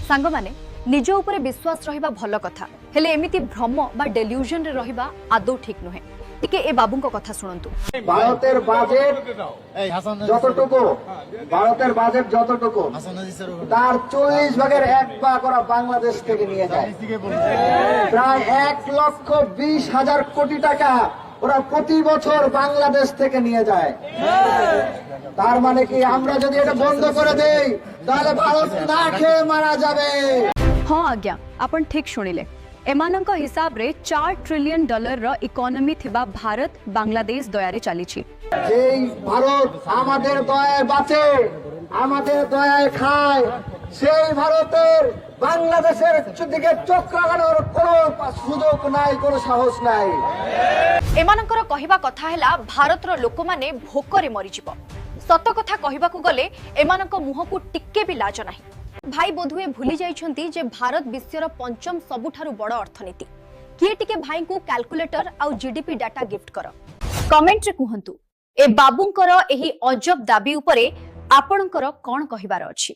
सांग माने निज उपरे विश्वास रहिबा भल कथा हेले एमिति भ्रम बा डेल्यूजन रे रहिबा आदौ ठीक नुहे टिके ए बाबूंको कथा शुणंतु। भारतेर बाजेट যতটুকু ভারতের বাজেট যতটুকু তার 40 ভাগের 1 ভাগ ওরা বাংলাদেশ থেকে নিয়ে যায়। প্রায় 1,20,000 কোটি টাকা ওরা প্রতি বছর বাংলাদেশ থেকে নিয়ে যায়। তার মানে কি আমরা যদি এটা বন্ধ করে দেই তাহলে ভারত না খেয়ে মারা যাবে। हाँ आज्ञा आपण ठीक शुणिले एमानंक हिसाब रे 4 ट्रिलियन डॉलर रो इकोनॉमी थिबा भारत बांग्लादेश दयारे चली छी। যেই ভারত আমাদের দয়ায় বাঁচে আমাদের দয়ায় খায় সেই ভারতের বাংলাদেশের দিকে চোখ লাগানোর কোনো সুযোগ নাই, কোনো সাহস নাই। एमानंकर कहिबा कथा हैला भारतर लोक माने भोकरे मरि जिवो। सत कथा कहिबाकू गले एमानंक मुहकू टिक्के भी लाज नाही। भाई बोधुए भूली जाइछंती जे भारत विश्वर पंचम सबुठारु बड़ अर्थनीति। किए टिके भाई को कैलकुलेटर आउ जीडीपी डाटा गिफ्ट कर कमेंट रे कुहंतु ए बाबूंकर एही अजब दाबी उपरे आपणकर कोन कहिबार अछि।